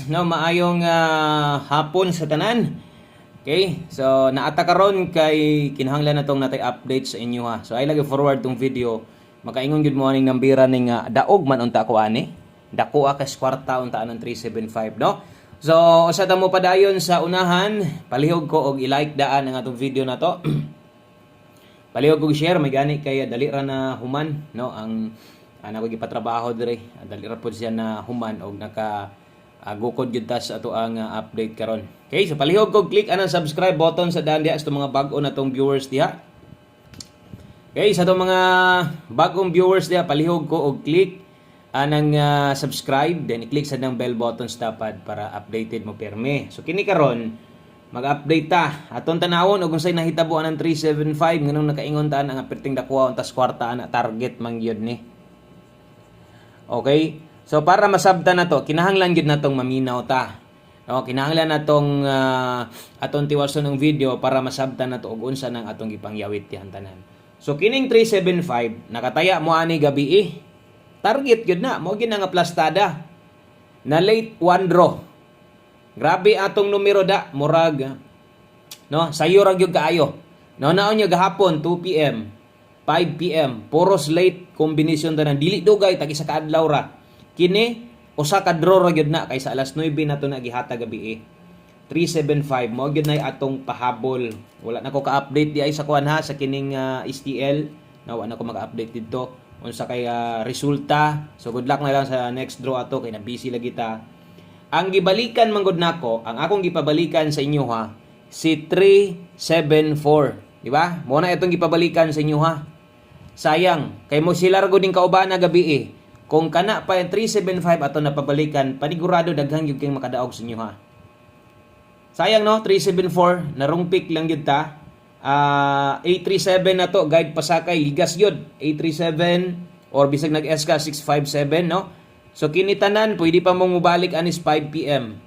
No, maayong hapon sa tanan. Okay? So, naata karon kay kinahanglan natong natay update sa inyo ha. So, I lagi forward tong video. Makaingon good morning ng bira ning daog man unta ko ani. Dako kas kwarta unta anang 375, no? So, usa ta mo padayon sa unahan, palihog ko og i-like daan ang atong video na to. Palihog og share may gani kay dali ra na human, no? Ang ko gipatrabaho dire. Dali ra pud siya na human og naka gukod yun ta sa ato ang update karon. Okay, so palihog ko click anang subscribe button sa daan diha sa mga bag-o na tong viewers diha. Okay, sa itong mga bagong viewers diha, palihog ko og click anang subscribe, then i-click sa ng bell buttons dapat para updated mo perme. So kini karon mag-update ta. Aton tanawon og unsay nahitabo anang 375 nganong nakaingon ta ang aperting dakwa untas kwarta ana target man gyud ni. Okay? So para masabtan na to, kinahanglan gid natong maminaw ta. No, kinahanglan natong aton tiwason ng video para masabtan na to og unsa nang atong gipangyawit tihan tanan. So kining 375 nakataya mo ani gabi target gid na mo gid nga plastada. Na late one draw. Grabe atong numero da, murag no, sayo ra gyud kaayo. No, naon nyo gahapon 2 PM, 5 PM, puros late combination tanan, dili dugay tag isa ka adlaw ra. Kini usa ka draw ra gyud na kaysa alas 9 nato na gihatag gabi 375 mo gyud na atong pahabol. Wala na ko ka-update di ay sa kuan ha sa kining STL. Na wala na ko maka-update didto unsa kay resulta. So good luck na lang sa next draw ato kay na busy lagi ta. Ang gibalikan man gud nako, ang akong gipabalikan sa inyo ha, si 374, di ba? Mo na itong gipabalikan sa inyo ha. Sayang kay mo sila ra gud ding kauban na gabi Kung kana pa yung 375 ato na pabalikan, panigurado daghang yung kayong makadaog sa inyo ha. Sayang no, 374, narumpik lang yun ta. 837 na to, guide pasakay, ligas yun. 837 or bisag nag-SK 657 no. So kinitanan, pwede pa mong mubalik anis 5 PM.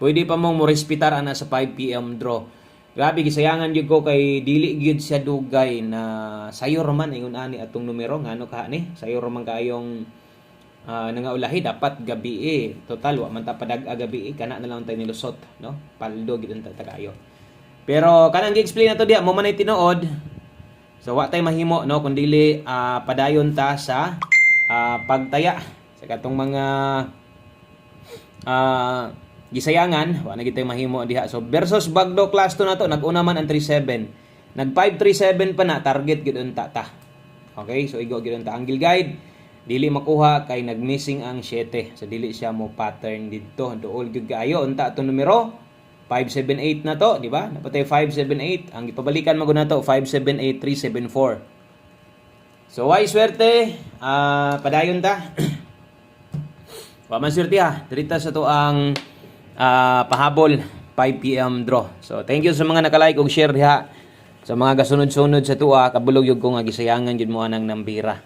Pwede pa mong murespitar ana sa 5 PM draw. Grabe gisayangan gyud ko kay dili gyud siya dugay na sayo man ingon ani atong numero ngano ka ni sayo man kayong nangaulahi dapat gabi total wa man ta padag-a gabi kana na lang tay nilusot no paldo gyud ta kayo. Pero kanang gi-explain nato diha mo man ay tinuod, so wa tay mahimo no kun dili padayon ta sa pagtaya sa katong mga gisayangan, wa na gitay mahimo diha. So versus Bagdo class 2 nato, nag-una man ang 37. Nag 537 pa na target gid unta ta. Okay, so igo gid unta angle guide. Dili makuha kay nag-missing ang 7. So dili siya mo pattern didto. Duol gyud kaayo unta atong numero 578 na to, di ba? Napatay 578. Ang ipabalikan mo na to 578 374. So why swerte? Padayon ta. Wa man swerte ha. Dirita sa to ang pahabol 5 PM draw. So thank you sa mga naka-like ug share diha. Sa mga gasunod-sunod sa tuwa kabulog yug ko nga gisayangan gyud mo anang nambira.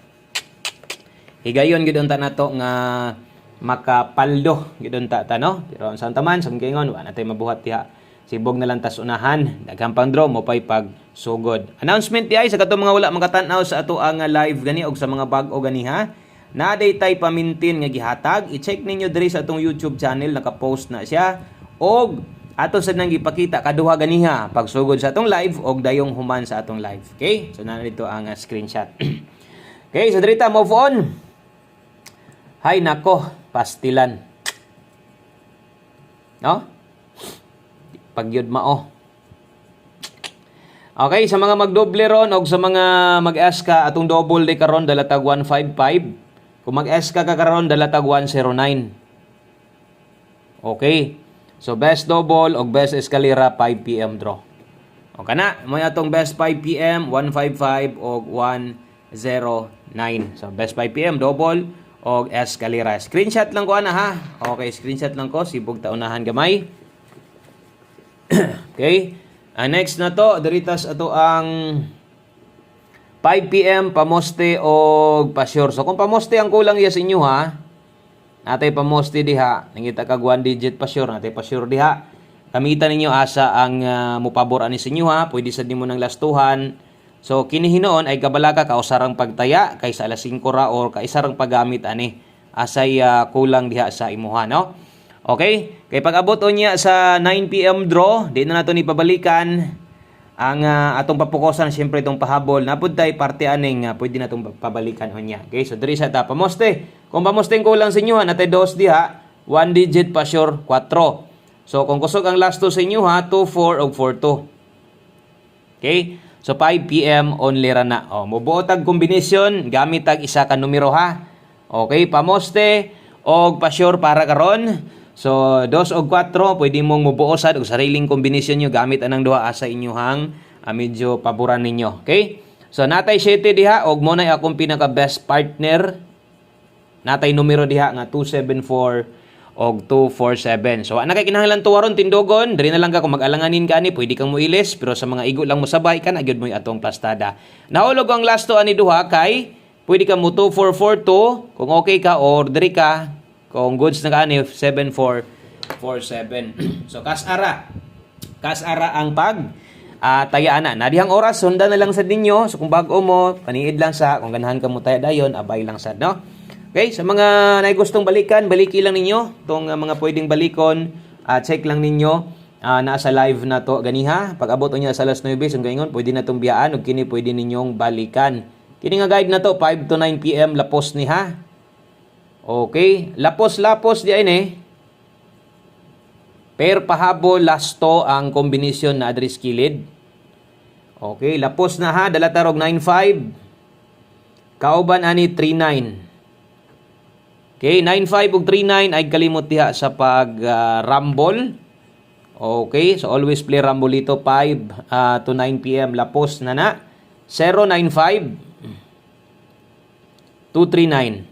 Higayon gyud unta nato nga makapaldo gyud unta ta no. Pero ang santa man sa gingon wa natay mabuhat diha. Sibog na lang tas unahan, daghang pang draw mo pay pag sugod. Announcement di ay sa katong mga wala makatan-aw sa ato ang live gani og sa mga bag-o gani ha. Naday tay pamintin nga gihatag, i-check ninyo diri sa atong YouTube channel, naka-post na siya. Og ato sa nang gipakita kaduha ganiha pagsugod sa atong live og dayong human sa atong live. Okay? So na dito ang screenshot. Okay, so diri ta move on. Hay nako, pastilan. No? Pagyud mao. Okay, sa mga magdoble ron og sa mga mag-ask ka atong double day karon dala tag 155. Kung mag-S ka karon dalatag 109. Okay. So best double o best escalera 5 PM draw. O kana, mo atong best 5 PM 155 o 109. So best 5 PM double o escalera. Screenshot lang ko ana ha. Okay, screenshot lang ko sibog ta unahan gamay. Okay. Next na to, diritas ato ang 5 PM pamoste o pasyur. So kung pamoste ang kulang iya sa inyo ha, natay pamoste diha, nangita kag 1 digit pasyur, natay pasyur diha. Kamitan ninyo asa ang mupabor ani sa inyo ha, pwede sad nimo nang lastuhan. So kini hinoon ay kabalaka ka usarang pagtaya kaysa alas 5 ra or kaisarang paggamit ani asay kulang diha sa imuha, no? Okay? Kay pag-abot niya sa 9 PM draw, di na nato ni pabalikan ang atong papukosan siyempre itong pahabol. Napud tay parte aning pwede na itong pabalikan niya. Okay? So diri sa ta pamoste. Kung pamoste kulang sa inyo natay dos diha, 1 digit pa sure 4. So kung kusog ang last 2 sa inyo 2 4 ug 4 2. Okay? So 5 PM only ra na. Mubuo tag kombinasyon gamit tag isa ka numero ha. Okay, pamoste og pa-sure para karon. So 2 og 4 pwede mong mubuo sad og sariling kombinasyon nyo gamit anang duha asa inyohang medyo paboran ninyo. Okay? So natay 7 diha og mo na akong pinaka best partner. Natay numero diha nga 274 og 247. So ana kay kinahanglan tuwaron tindogon, diri na lang ka kung mag-alanganin ka ni, pwede kang muilis pero sa mga igo lang mo sabay kan agyud mo atong plastada. Nahulog ang last to ani duha kay pwede ka mo 2442 kung okay ka or diri ka kung goods na ka ni 7447. So kas-ara ang pag tayaan na dihang oras sundan na lang sa ninyo. So kung bago mo paniid lang sa kung ganahan ka mo taya dayon abay lang sad, no? Okay, sa mga naigustong balikan, baliki lang ninyo. Itong mga pwedeng balikon, check lang ninyo. Nasa live na to ganiha. Pag abot niya sa alas 9, so ngayon, pwede na itong biyaan o kini pwede ninyong balikan. Kini nga guide na to, 5 to 9 PM, lapos ni ha. Okay, lapos di ay eh. Per pahabol, lasto ang kombinasyon na address kilid. Okay, lapos na ha, dalatarog 9-5. Kauban ani 3-9. Okay, 9-5 ug 3-9 ay kalimot diha sa pag rumble. Okay, so always play rumble ito 5 to 9 PM lapos na 095 239.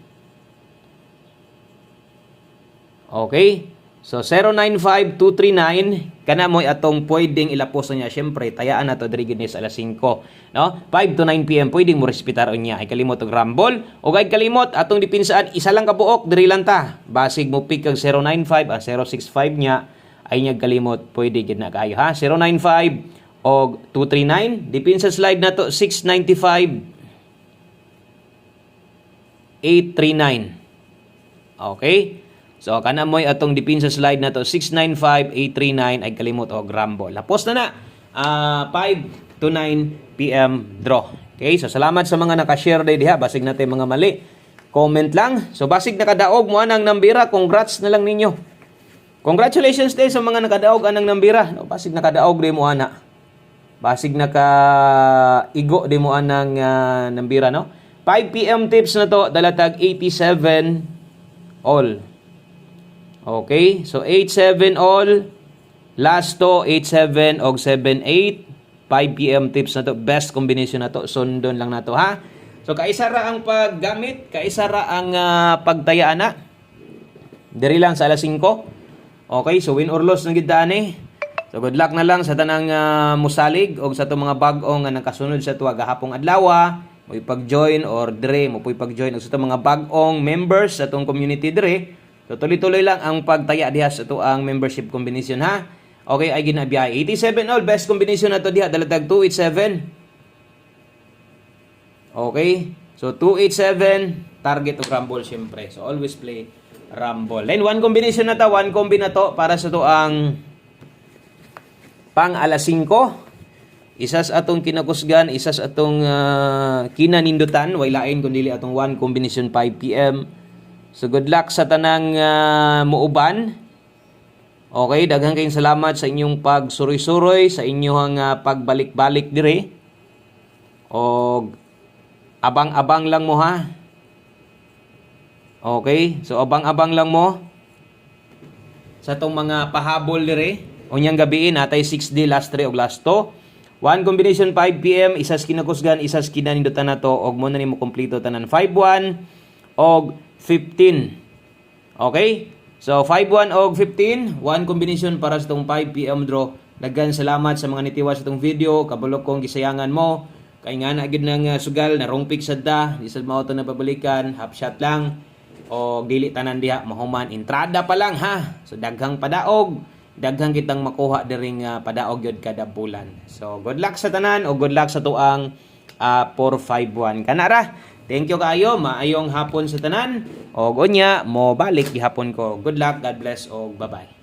Okay? So 095-239 kana mo atong pwedeng ilapos niya. Syempre tayaan na to diri gid sa alas 5, no? 5 to 9 PM pwedeng mo respetar niya. Ay kalimot og rumble o ay kalimot atong dipinsaan isa lang ka buok diri lang ta. Basig mo pick kag 095 ang 065 niya ay nya kalimot pwede gid na kayo ha. 095 og 239 dipinsa slide na to 695 839. Okay? So kana moy atong dipin sa slide na to 695839 ay kalimot og rumble. Lapos na 5 to 9 PM draw. Okay, so salamat sa mga naka-share diha basig natin mga mali. Comment lang. So basig nakadaog mo anang nambira, congrats na lang ninyo. Congratulations din sa mga nakadaog anang nambira. No, basig nakadaog di mo ana. Basig naka-igo di mo anang nambira, no? 5 PM tips na to dalatag 87 all. Okay, so 8-7 all, last to 8-7 og 7-8, 5 PM tips na to, best combination na to, sundon lang na to ha. So kaisa ra ang paggamit, kaisa ra ang pagtayaan na. Diri lang sa alas 5. Okay, so win or loss na gid ani. So good luck na lang sa tanang musalig og sa to mga bag-o nga nakasunod sa tuwa gahapong adlaw. Mo ipag-join or dire mo puy pag-join og sa to mga bag-ong members sa tong community dire. So tuloy-tuloy lang ang pagtaya diha sa ito ang membership combination ha. Okay, ay ginabiyay. 87 all, best combination na to diha. Dalatag 287. Okay, so 287, target of rumble syempre. So always play rumble. Then one combination na to, one combi na to para sa to ang pang alas 5. Isas atong kinakusgan, isas atong kinanindutan. Way lain kundi atong one combination 5 PM. So good luck sa tanang muuban. Okay, daghang kayong salamat sa inyong pagsuroy-suroy, sa inyong pagbalik-balik dire. O abang-abang lang mo ha. Okay, so abang-abang lang mo sa tong mga pahabol dire. Unyang gabi natay 6D last 3 og last 2. One combination 5 PM, isas kinakusgan, isas kinanindutan na to og mo na nimo kompleto tanan 5-1 og 15. Okay? So 5-1 og 15, one combination para sa itong 5 PM draw. Daghan salamat sa mga nitiwas sa itong video. Kabulok kong gisayangan mo. Kay nga na gid nang sugal na wrong pick sad ta. Di sad mao to na babalikan, half shot lang. O dili tanan diha mahuman entrada pa lang ha. So daghang padaog, daghang kitang makuha diring padaog yod kada bulan. So good luck sa tanan o good luck sa tuang 451 kanara. Thank you kaayo, maayong hapon sa tanan. Og unya mo balik gihapon ko. Good luck, God bless og bye-bye.